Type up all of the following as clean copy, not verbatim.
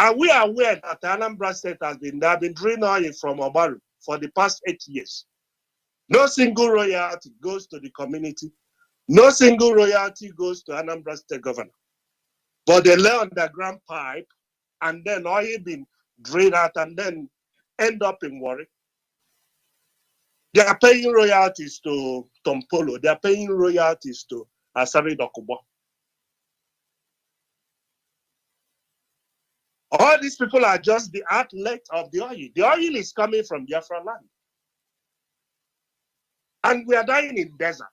Are we aware that Anambra State they have been drilling oil from Obaru for the past 8 years? No single royalty goes to the community. No single royalty goes to Anambra State governor. But they lay underground pipe and then oil been drilled out and then end up in Warri. They are paying royalties to Tompolo. They are paying royalties to Asari Dokubo. All these people are just the outlet of the oil. The oil is coming from Biafra land. And we are dying in desert.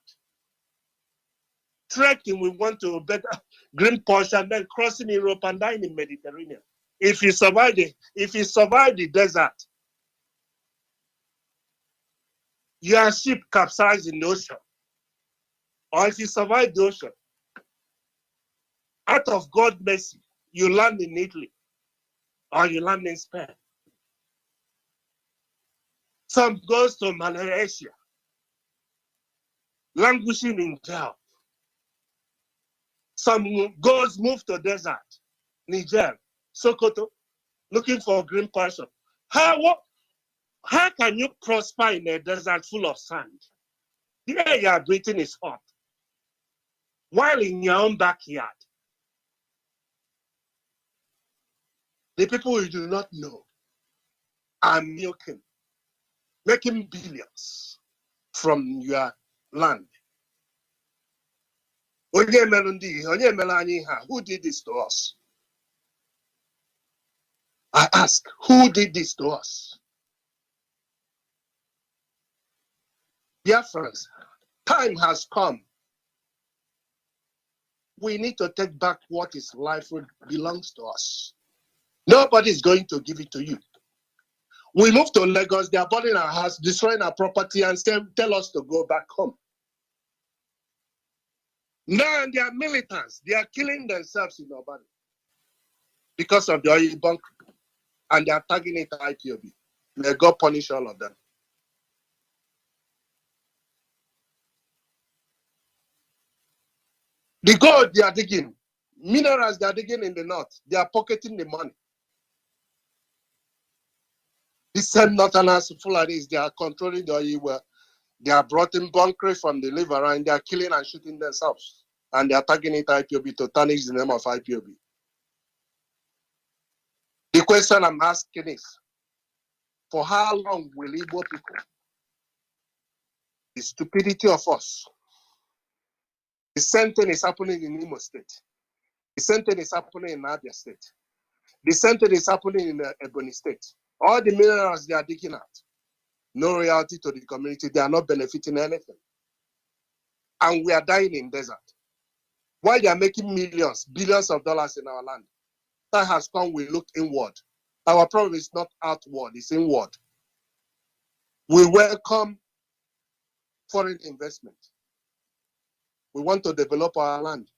Trekking, we want to better green portion, then crossing Europe and dying in Mediterranean. If you survive the desert, your ship capsized in the ocean. Or if you survive the ocean, out of God's mercy, you land in Italy or you land in Spain. Some goes to Malaysia, languishing in jail. Some goes move to desert, Niger, Sokoto, looking for green pasture. How can you prosper in a desert full of sand? The air you are breathing is hot, while in your own backyard, the people you do not know are making billions from your land. Who did this to us? I ask, who did this to us? Biafrans, time has come. We need to take back what is rightful belongs to us. Nobody is going to give it to you. We move to Lagos, they are burning our house, destroying our property, and tell us to go back home. Now they are militants. They are killing themselves in our body because of the oil bunker, and they are tagging it to Ipob. May God punish all of them. The gold they are digging, minerals they are digging in the north, they are pocketing the money. The same northerners, Fulanis, they are controlling the oil well. They are brought in bunkering from the liver and they are killing and shooting themselves. And they are tagging it Ipob to tarnish the name of Ipob. The question I'm asking is, for how long will Igbo people, the stupidity of us, the same thing is happening in Imo State, the same thing is happening in Abia State, the same thing is happening in Ebony State. All the minerals they are digging out, no royalty to the community, they are not benefiting anything. And we are dying in desert. While they are making millions, billions of dollars in our land, that has come, we look inward. Our problem is not outward, it's inward. We welcome foreign investment. We want to develop our land.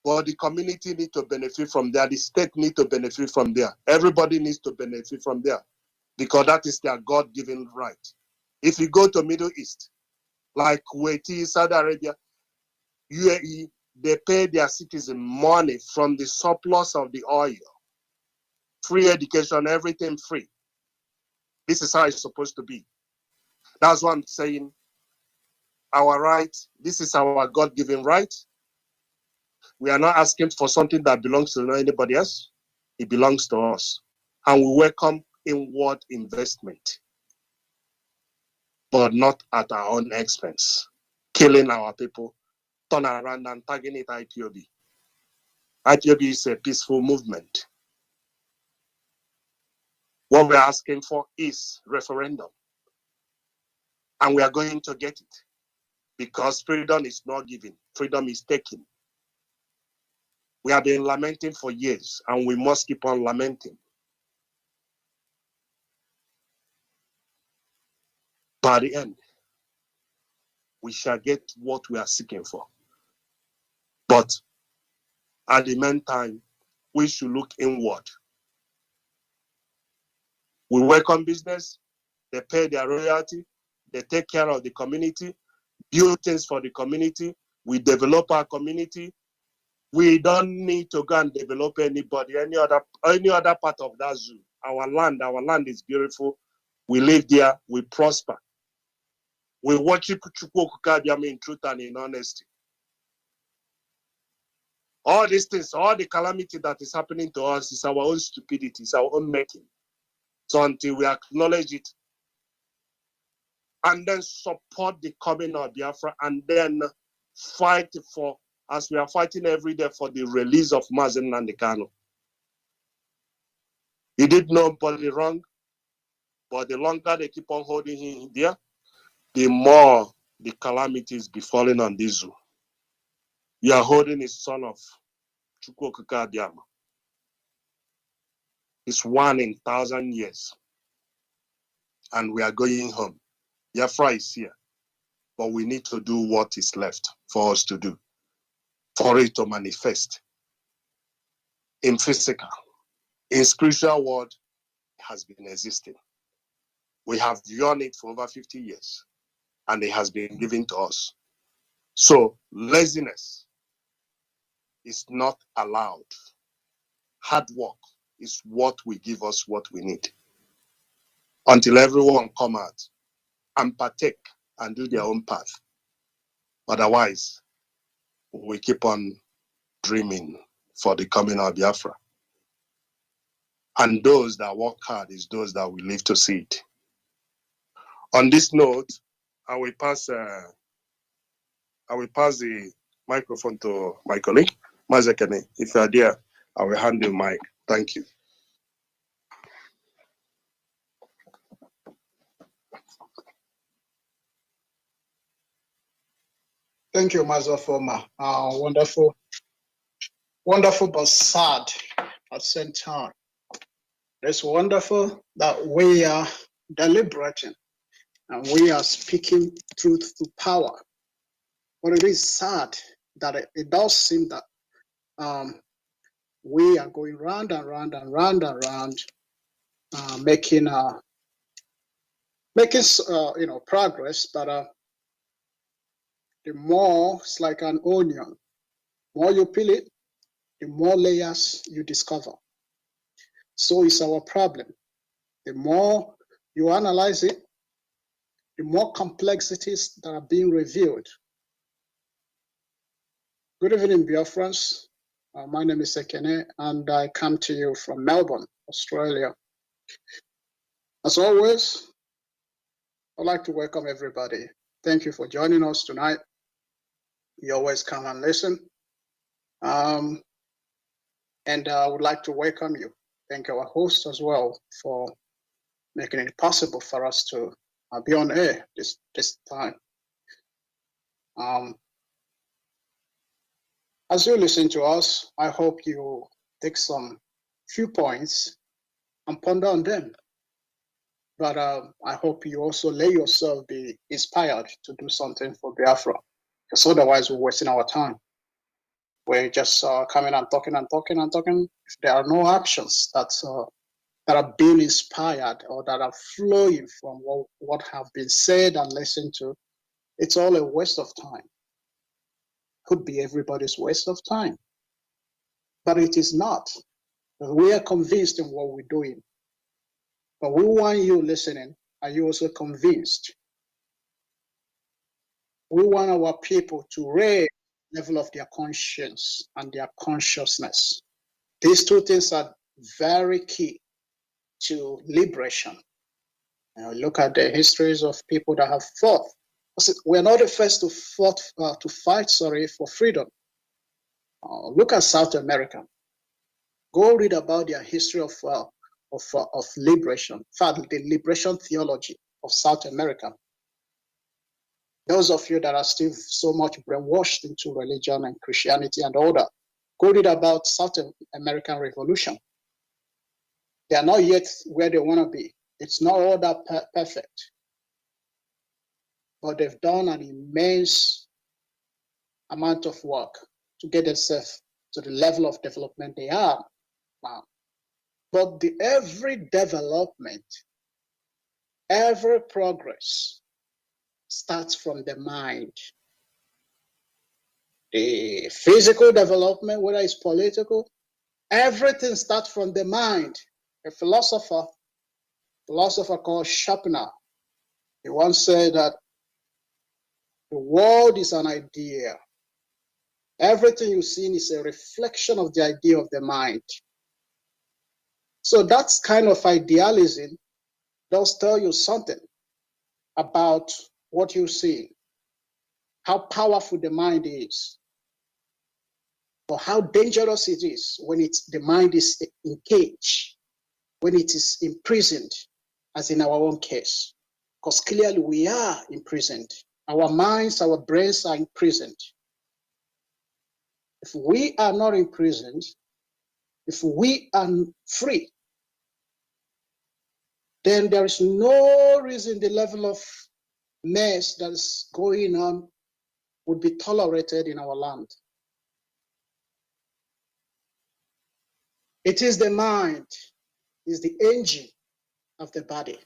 But the community needs to benefit from there. The state needs to benefit from there. Everybody needs to benefit from there because that is their God-given right. If you go to Middle East, like Kuwait, Saudi Arabia, UAE, they pay their citizens money from the surplus of the oil. Free education, everything free. This is how it's supposed to be. That's what I'm saying. Our right, this is our God-given right. We are not asking for something that belongs to anybody else. It belongs to us. And we welcome inward investment, but not at our own expense. Killing our people, turn around and tagging it Ipob. Ipob is a peaceful movement. What we're asking for is referendum. And we are going to get it. Because freedom is not given, freedom is taken. We have been lamenting for years, and we must keep on lamenting. By the end, we shall get what we are seeking for. But at the meantime, we should look inward. We welcome business, they pay their royalty, they take care of the community, build things for the community, we develop our community, We don't need to go and develop anybody, any other part of that zoo. Our land is beautiful. We live there, we prosper. We watch Chukwu in truth and in honesty. All these things, all the calamity that is happening to us is our own stupidity, it's our own making. So until we acknowledge it, and then support the coming of Biafra, and then fight for, as we are fighting every day, for the release of Mazi Kanu. He did nobody wrong, but the longer they keep on holding him there, the more the calamities befalling on this zoo. You are holding his son of Chukwu Abiyama. It's 1 in 1,000 years. And we are going home. Biafra is here. But we need to do what is left for us to do, for it to manifest in physical. In spiritual world, it has been existing. We have done it for over 50 years, and it has been given to us. So laziness is not allowed. Hard work is what will give us what we need. Until everyone come out and partake and do their own path. Otherwise, we keep on dreaming for the coming of Biafra. And those that work hard is those that will live to see it. On this note, I will pass the microphone to my colleague, Mazi Iyke. If you are there, I will hand you the mic. Thank you. Thank you, Mazi Iyke. Wonderful, wonderful, but sad at the same time. It's wonderful that we are deliberating and we are speaking truth to power. But it is sad that it does seem that we are going round and round and round and round, making progress. But the more it's like an onion. The more you peel it, the more layers you discover. So is our problem. The more you analyze it, the more complexities that are being revealed. Good evening, Biafrans. My name is Ekene, and I come to you from Melbourne, Australia. As always, I'd like to welcome everybody. Thank you for joining us tonight. You always come and listen. And I would like to welcome you. Thank our host as well for making it possible for us to be on air this time. As you listen to us, I hope you take some few points and ponder on them. But I hope you also let yourself be inspired to do something for Biafra, because otherwise we're wasting our time. We're just coming and talking and talking and talking. If there are no actions that are being inspired or that are flowing from what have been said and listened to, it's all a waste of time. Could be everybody's waste of time. But it is not. We are convinced in what we're doing. But we want you listening. Are you also convinced? We want our people to raise the level of their conscience and their consciousness. These two things are very key to liberation. Look at the histories of people that have fought. We're not the first to fight for freedom. Look at South America. Go read about their history of liberation. In fact, the liberation theology of South America. Those of you that are still so much brainwashed into religion and Christianity and all that, go read about South American Revolution. They are not yet where they want to be. It's not all that perfect. But they've done an immense amount of work to get themselves to the level of development they are now. But every development, every progress starts from the mind. the physical development, whether it's political, everything starts from the mind. A philosopher called Schopenhauer, he once said that the world is an idea. Everything you see is a reflection of the idea of the mind. So that's kind of idealism does tell you something about what you see, how powerful the mind is, or how dangerous it is when the mind is engaged, when it is imprisoned, as in our own case. Because clearly we are imprisoned. Our minds, our brains are imprisoned. If we are not imprisoned, if we are free, then there is no reason the level of mess that is going on would be tolerated in our land. It is the mind, is the engine of the body.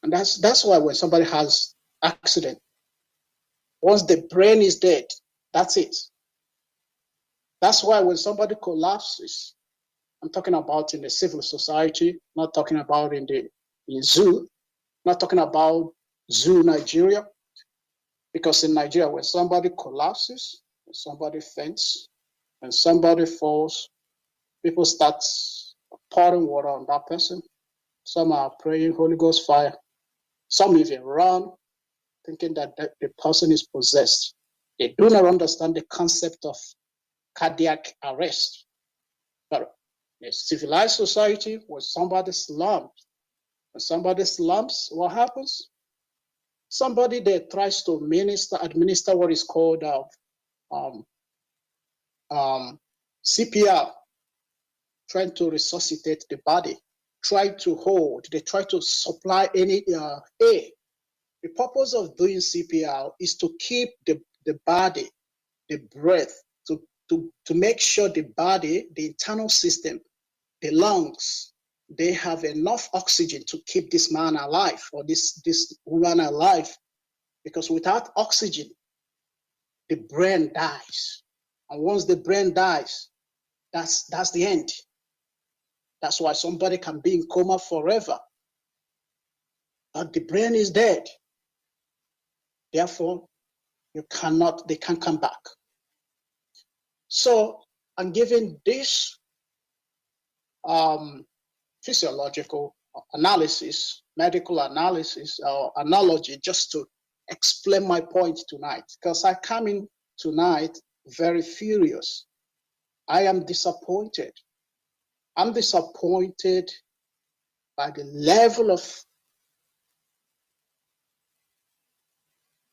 And that's why when somebody has accident, once the brain is dead, that's it. That's why when somebody collapses, I'm talking about in the civil society, not talking about in zoo, not talking about zoo Nigeria, because in Nigeria, when somebody collapses, when somebody faints, when somebody falls, people start pouring water on that person. Some are praying Holy Ghost fire. Some even run, thinking that the person is possessed. They do not understand the concept of cardiac arrest. But in a civilized society, when somebody slumps, what happens? Somebody there tries to administer what is called CPR, trying to resuscitate the body, they try to supply any air. The purpose of doing CPR is to keep the body, the breath, to make sure the body, the internal system, the lungs, they have enough oxygen to keep this man alive or this woman alive. Because without oxygen, the brain dies. And once the brain dies, that's the end. That's why somebody can be in coma forever. But the brain is dead. Therefore, they can't come back. So I'm giving this physiological analysis, medical analysis, or analogy just to explain my point tonight, because I come in tonight very furious. I am disappointed. I'm disappointed by the level of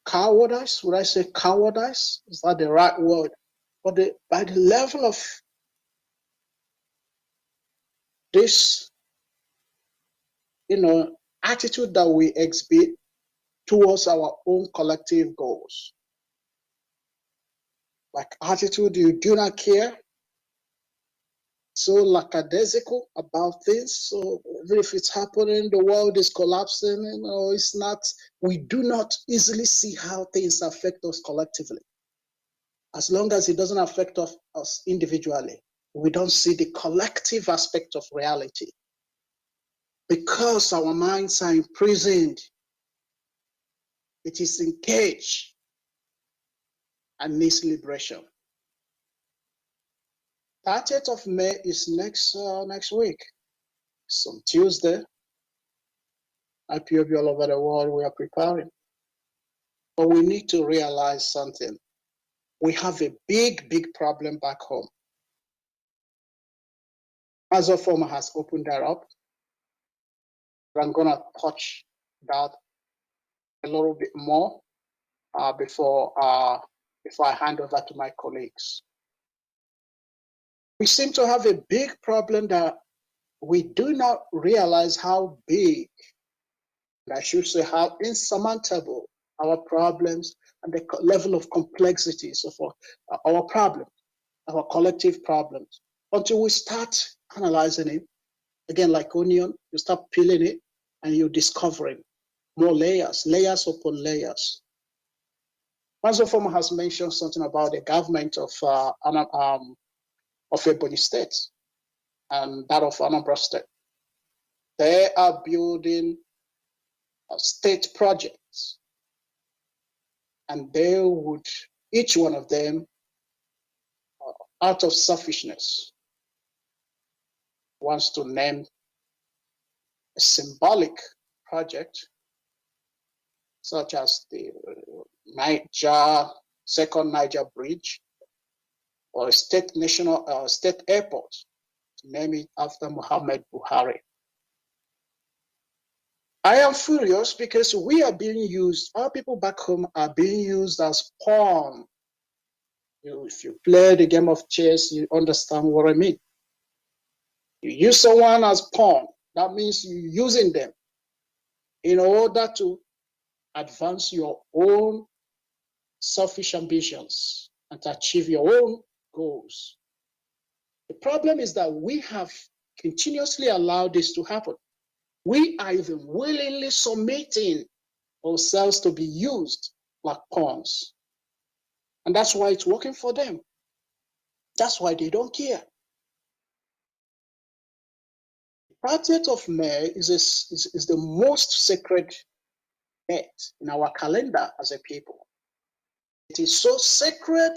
cowardice. Would I say cowardice? Is that the right word? But by the level of this, attitude that we exhibit towards our own collective goals. Like attitude, you do not care, so lackadaisical about things. So even if it's happening, the world is collapsing, it's not, we do not easily see how things affect us collectively. As long as it doesn't affect us individually, we don't see the collective aspect of reality. Because our minds are imprisoned, it is engaged and needs liberation. 30th of May is next week. It's on Tuesday. Ipob all over the world, we are preparing. But we need to realize something. We have a big, big problem back home. Mazi Iyke has opened that up. I'm going to touch that a little bit more before I hand over to my colleagues. We seem to have a big problem that we do not realize how big, and I should say how insurmountable our problems and the level of complexities of our problems, our collective problems, until we start analyzing it. Again, like onion, you start peeling it and you're discovering more layers upon layers. Mazi Iyke has mentioned something about the government of Ebonyi State and that of Anambra State. They are building state projects, and they would, each one of them, out of selfishness, wants to name a symbolic project, such as the second Niger Bridge, or a state airport, to name it after Muhammad Buhari. I am furious because we are being used, our people back home are being used as pawn. If you play the game of chess, you understand what I mean. You use someone as pawn, that means you're using them in order to advance your own selfish ambitions and to achieve your own goals. The problem is that we have continuously allowed this to happen. We are even willingly submitting ourselves to be used like pawns. And that's why it's working for them. That's why they don't care. The 30th of May is the most sacred date in our calendar as a people. It is so sacred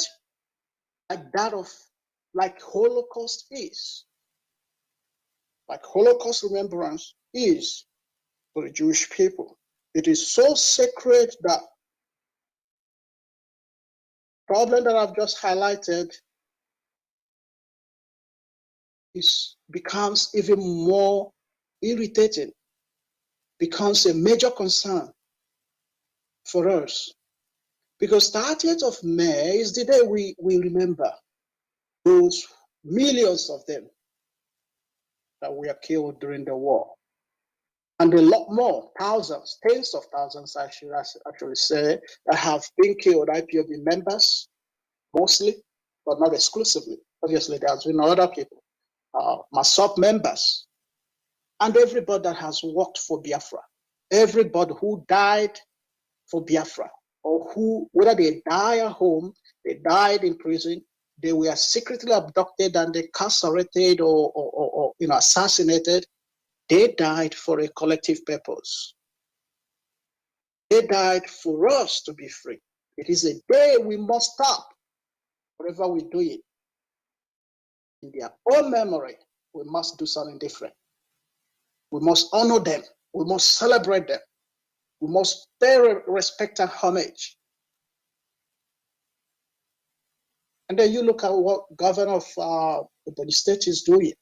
like Holocaust is. Like Holocaust remembrance is for the Jewish people. It is so sacred that the problem that I've just highlighted becomes even more irritating, becomes a major concern for us. Because 30th of May is the day we remember those millions of them that were killed during the war. And a lot more, thousands, tens of thousands, I should actually say, that have been killed, IPOB members, mostly, but not exclusively. Obviously, there's been other people, MASOP members, and everybody that has worked for Biafra, everybody who died for Biafra, or who, whether they die at home, they died in prison, they were secretly abducted and incarcerated or assassinated. They died for a collective purpose. They died for us to be free. It is a day we must stop whatever we do it. In their own memory, we must do something different. We must honor them. We must celebrate them. We must pay respect and homage. And then you look at what governor of Ebonyi State is doing.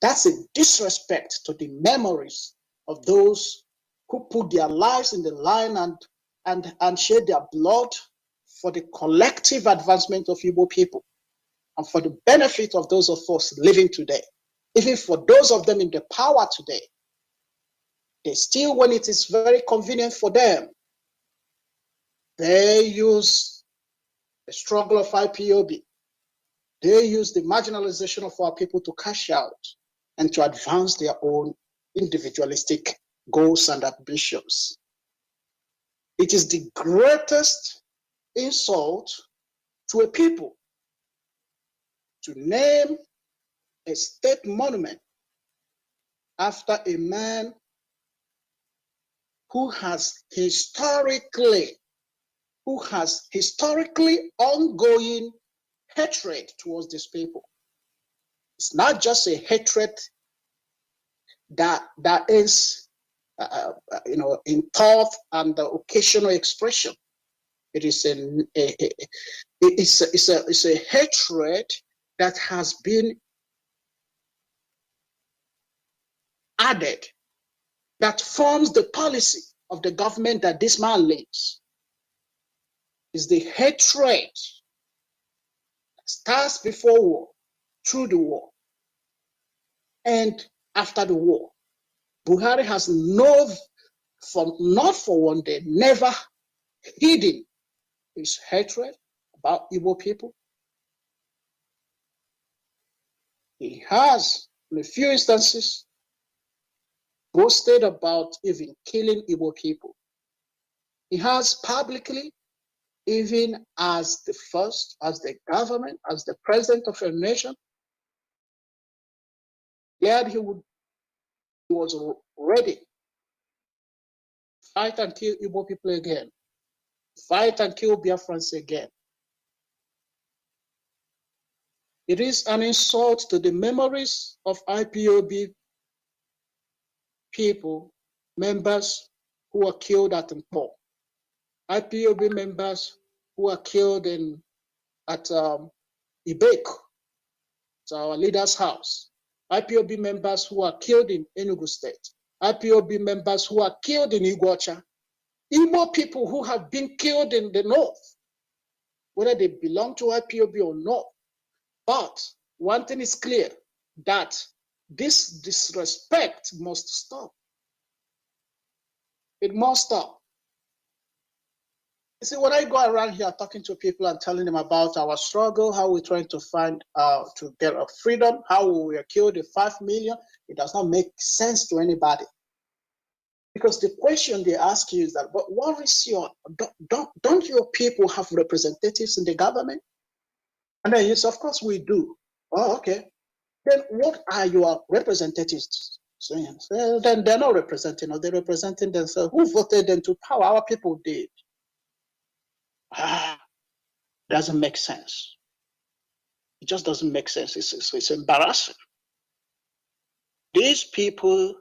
That's a disrespect to the memories of those who put their lives in the line and shed their blood for the collective advancement of Igbo people and for the benefit of those of us living today. Even for those of them in the power today, they still, when it is very convenient for them, they use the struggle of IPOB. They use the marginalization of our people to cash out and to advance their own individualistic goals and ambitions. It is the greatest insult to a people to name a state monument after a man who has historically ongoing hatred towards these people. It's not just a hatred that is in thought and occasional expression. It is a hatred that has been added, that forms the policy of the government that this man leads. Is the hatred that starts before war, through the war, and after the war. Buhari has not for one day, never hidden his hatred about Igbo people. He has, in a few instances, boasted about even killing Igbo people. He has publicly even as the first, as the government, as the president of a nation, yet he was ready to fight and kill Igbo people again, fight and kill Biafrans again. It is an insult to the memories of IPOB people, members who were killed at Ipob, IPOB members who were killed at Ibek, our leader's house, IPOB members who were killed in Enugu State, IPOB members who were killed in Iguacha, Igbo people who have been killed in the north, whether they belong to IPOB or not. But one thing is clear, that this disrespect must stop. It must stop. You see, when I go around here talking to people and telling them about our struggle, how we're trying to find to get our freedom, how we were killed in 5 million, it does not make sense to anybody. Because the question they ask you is that, but what is your, don't your people have representatives in the government? And then yes, of course we do. Oh, okay. Then what are your representatives saying? Well, then they're not representing, or they're representing themselves. Who voted them to power? Our people did. Doesn't make sense. It just doesn't make sense. It's embarrassing. These people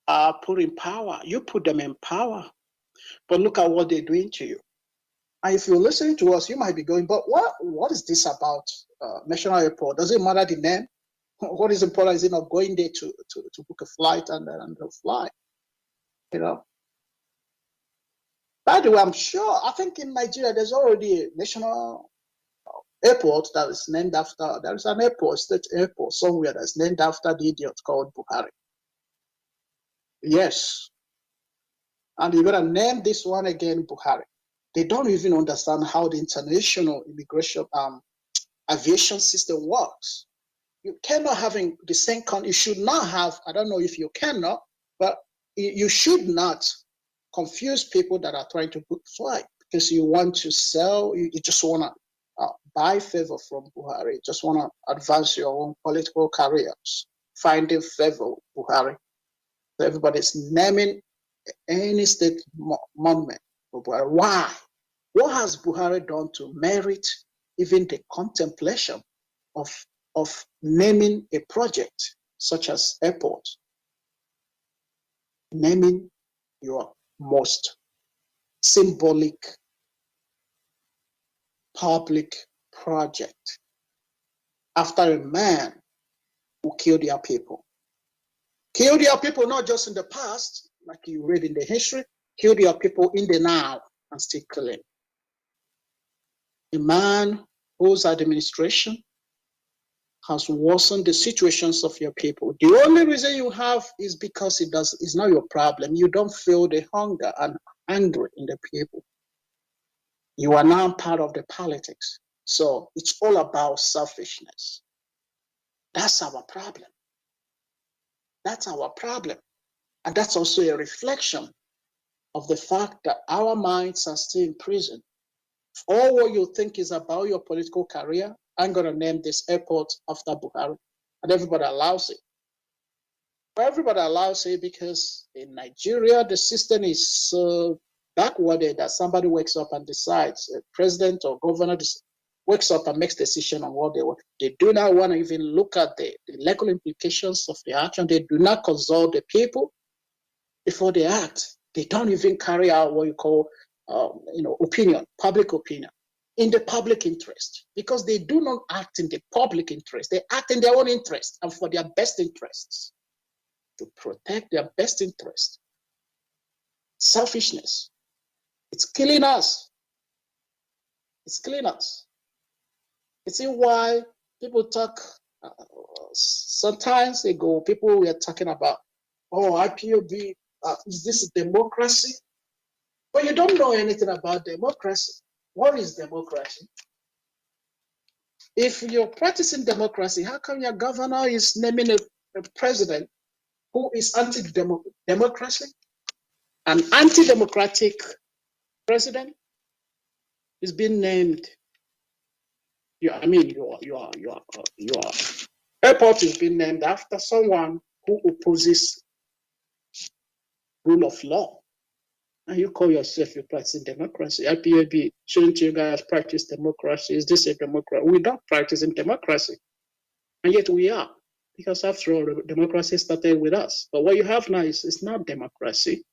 are put in power. You put them in power. But look at what they're doing to you. And if you're listening to us, you might be going, but what is this about national airport? Does it matter the name? What is important is not going there to book a flight and fly. You know. By the way, I'm sure, I think in Nigeria, there's already a national airport that is named after, there is an airport, state airport somewhere that's named after the idiot called Buhari. Yes. And you're going to name this one again Buhari. They don't even understand how the international immigration aviation system works. You cannot have the same country, you should not have, I don't know if you cannot, but you should not confuse people that are trying to book flight because you want to sell, you just want to buy favor from Buhari, just want to advance your own political careers, finding favor with Buhari. So everybody's naming any state monument for Buhari. Why? What has Buhari done to merit even the contemplation of naming a project such as airport? Naming your most symbolic public project after a man who killed their people. Killed their people not just in the past, like you read in the history, killed their people in the now and still killing. A man whose administration has worsened the situations of your people. The only reason you have is because it's not your problem. You don't feel the hunger and anger in the people. You are now part of the politics. So it's all about selfishness. That's our problem. That's our problem. And that's also a reflection of the fact that our minds are still in prison. All what you think is about your political career, I'm going to name this airport after Buhari. And everybody allows it. But everybody allows it because in Nigeria, the system is so backwarded that somebody wakes up and decides, a president or governor wakes up and makes decision on what they want. They do not want to even look at the legal implications of the action. They do not consult the people before they act. They don't even carry out what you call opinion, public opinion, in the public interest, because they do not act in the public interest. They act in their own interest and for their best interests, to protect their best interest. Selfishness. It's killing us. It's killing us. You see why people talk, sometimes ago, people were talking about, oh, IPOB, is this democracy? But you don't know anything about democracy. What is democracy? If you're practicing democracy, how come your governor is naming a president who is anti-democracy? An anti-democratic president? is being named. Your airport is being named after someone who opposes rule of law. And you call yourself you're practicing democracy. IPAB, shouldn't you guys practice democracy? Is this a democracy? We're not practicing democracy. And yet we are. Because after all, democracy started with us. But what you have now is not democracy.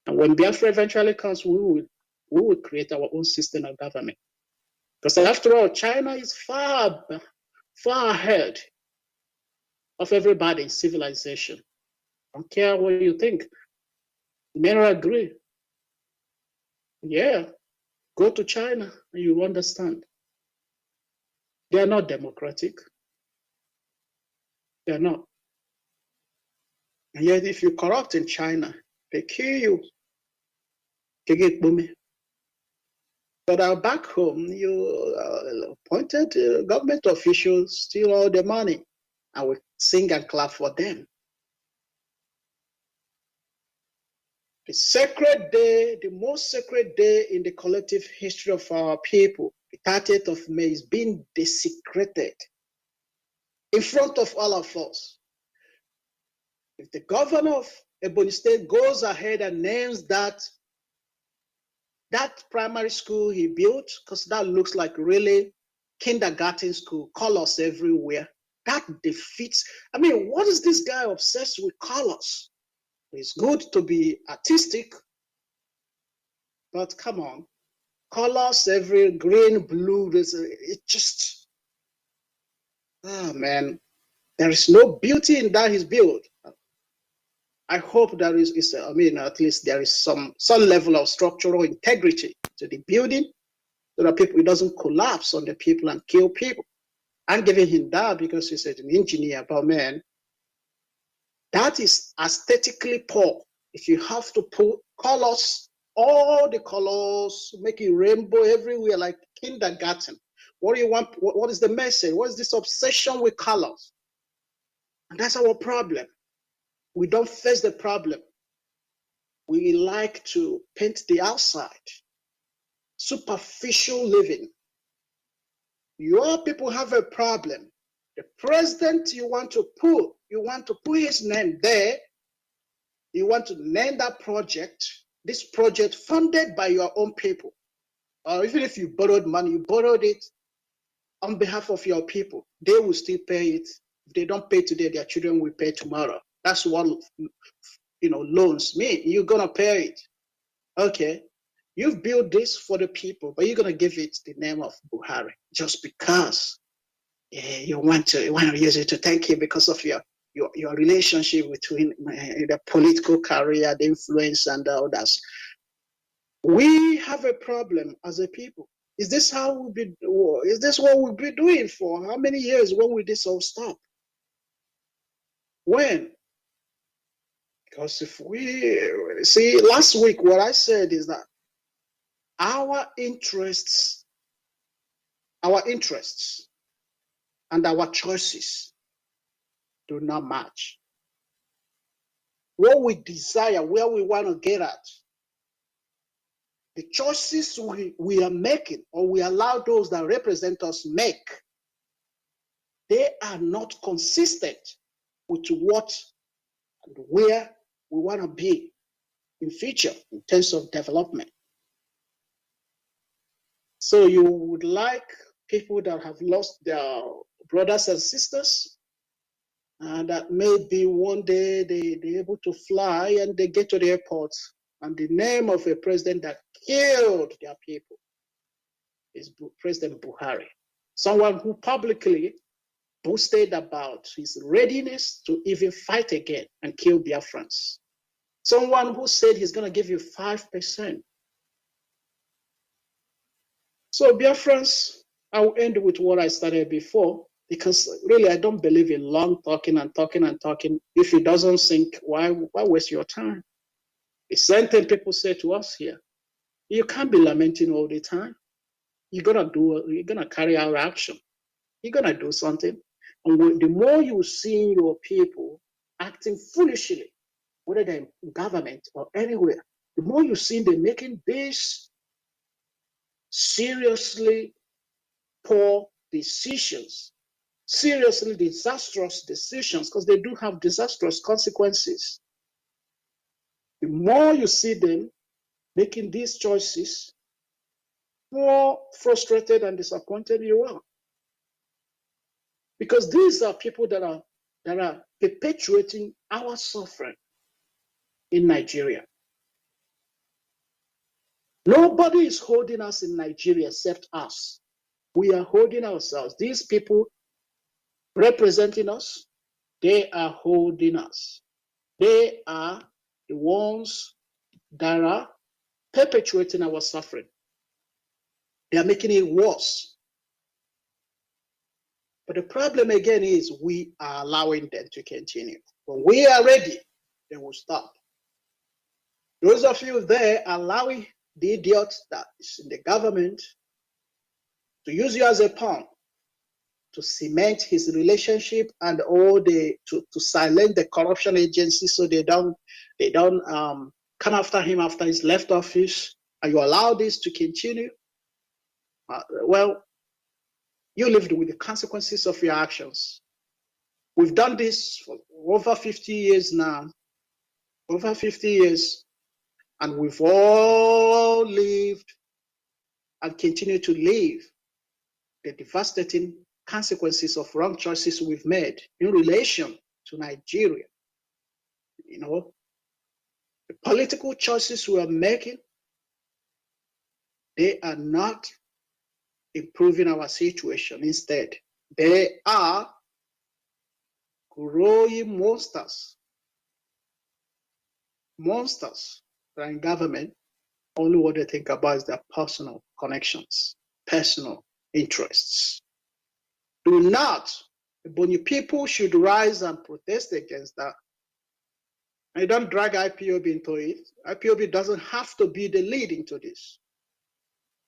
And when Biafra eventually comes, we will create our own system of government. Because after all, China is far ahead of everybody in civilization. I don't care what you think. You may not agree. Yeah, go to China and you understand. They are not democratic. They are not. And yet, if you corrupt in China, they kill you. They get booming. But back home, you appointed government officials steal all the money, and we sing and clap for them. The sacred day, the most sacred day in the collective history of our people, the 30th of May, is being desecrated in front of all of us. If the governor of Ebony State goes ahead and names that primary school he built, because that looks like really kindergarten school, colors everywhere, that defeats. I mean, what is this guy obsessed with colors? It's good to be artistic, but come on, colors every green, blue, it just, oh man, there is no beauty in that he's built. I hope there is I mean, at least there is some level of structural integrity to the building so that it doesn't collapse on the people and kill people. I'm giving him that because he's an engineer, but man, that is aesthetically poor. If you have to put colors, all the colors, make it rainbow everywhere like kindergarten. What do you want? What is the message? What is this obsession with colors? And that's our problem. We don't face the problem. We like to paint the outside. Superficial living. Your people have a problem. The president you want to put his name there. You want to name that project, this project funded by your own people. Or even if you borrowed money, you borrowed it on behalf of your people. They will still pay it. If they don't pay today, their children will pay tomorrow. That's what loans mean. You're gonna pay it. Okay. You've built this for the people, but you're gonna give it the name of Buhari just because you want to use it to thank him because of your relationship between the political career, the influence, and the others. We have a problem as a people. Is this what we'll be doing for how many years? When will this all stop? When? Because if we see last week, what I said is that our interests and our choices do not match. What we desire, where we want to get at, the choices we are making, or we allow those that represent us make, they are not consistent with what and where we want to be in future in terms of development. So you would like people that have lost their brothers and sisters, and that maybe one day they're able to fly and they get to the airport, and the name of a president that killed their people is President Buhari. Someone who publicly boasted about his readiness to even fight again and kill Biafrans. Someone who said he's going to give you 5%. So Biafrans, I will end with what I started before, because really I don't believe in long talking and talking and talking. If it doesn't sink, why waste your time? The same thing people say to us here. You can't be lamenting all the time. You're gonna carry out action. You're gonna do something. And the more you see your people acting foolishly, whether they're in government or anywhere, the more you see them making these seriously poor decisions, seriously disastrous decisions, because they do have disastrous consequences. The more you see them making these choices, more frustrated and disappointed you are. Because these are people that are perpetuating our suffering in Nigeria. Nobody is holding us in Nigeria except us. We are holding ourselves. These people representing us, they are holding us. They are the ones that are perpetuating our suffering. They are making it worse. But the problem again is we are allowing them to continue. When we are ready, they will stop. Those of you there allowing the idiot that is in the government to use you as a pawn to cement his relationship and all to silence the corruption agency so they don't come after him after he's left office, and you allow this to continue, well, you lived with the consequences of your actions. We've done this for over 50 years now, over 50 years, and we've all lived and continue to live the devastating consequences of wrong choices we've made in relation to Nigeria. You know, the political choices we are making, they are not improving our situation. Instead, they are growing monsters that are in government. Only what they think about is their personal connections, personal interests. Do not, the people should rise and protest against that. And don't drag IPOB into it. IPOB doesn't have to be the lead into this,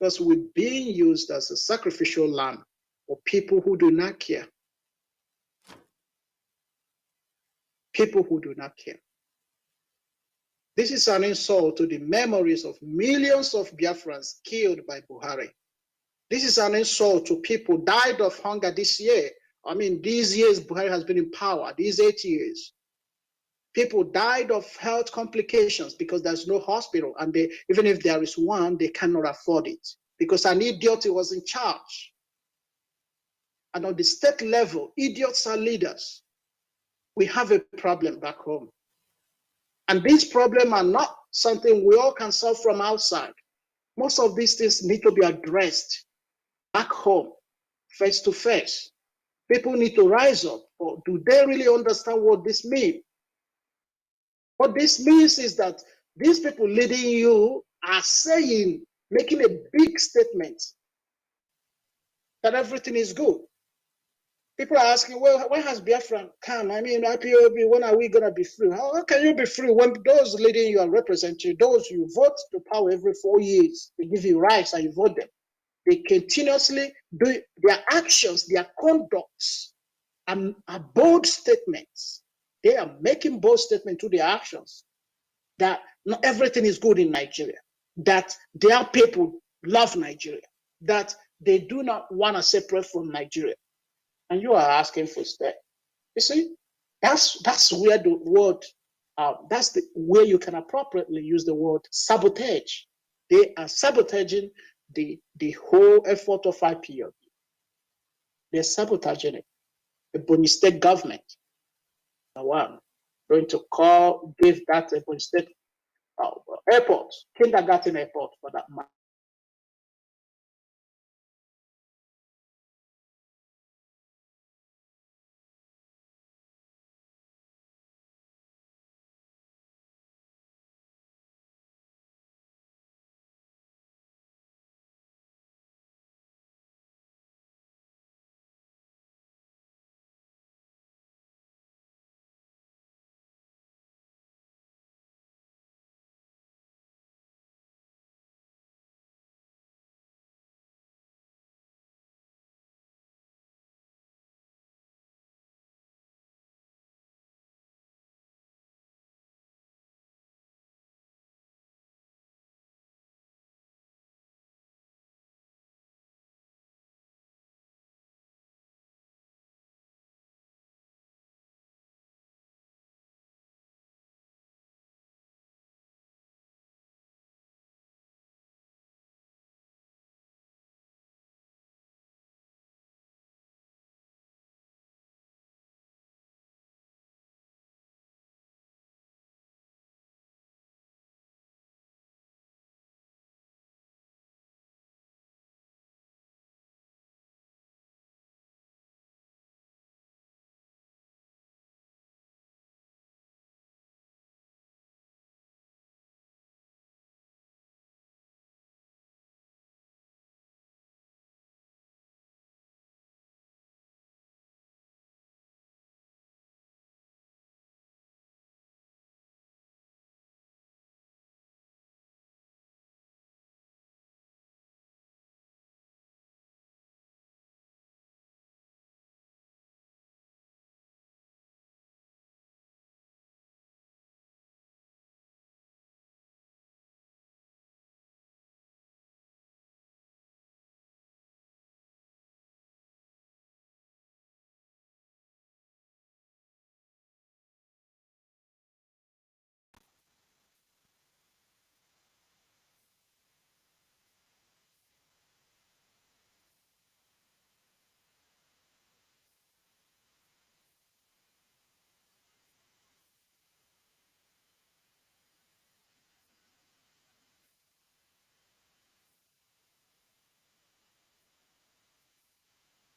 because we're being used as a sacrificial lamb for people who do not care. People who do not care. This is an insult to the memories of millions of Biafrans killed by Buhari. This is an insult to people died of hunger this year. I mean, these years Buhari has been in power, these 8 years. People died of health complications because there's no hospital, and even if there is one, they cannot afford it because an idiot was in charge. And on the state level, idiots are leaders. We have a problem back home. And these problems are not something we all can solve from outside. Most of these things need to be addressed back home, face to face. People need to rise up. Or do they really understand what this means? What this means is that these people leading you are saying, making a big statement that everything is good. People are asking, well, when has Biafra come? I mean, IPOB, when are we going to be free? How can you be free when those leading you are representing, those you vote to power every 4 years, they give you rights and you vote them. They continuously do their actions, their conducts are bold statements. They are making bold statements to their actions that not everything is good in Nigeria, that their people love Nigeria, that they do not want to separate from Nigeria. And you are asking for step. You see, that's where the word, that's the way you can appropriately use the word sabotage. They are sabotaging the whole effort of IPOB. They're sabotaging it. The Bonny State government, one, going to give that Bonny State airport, kindergarten airport for that matter.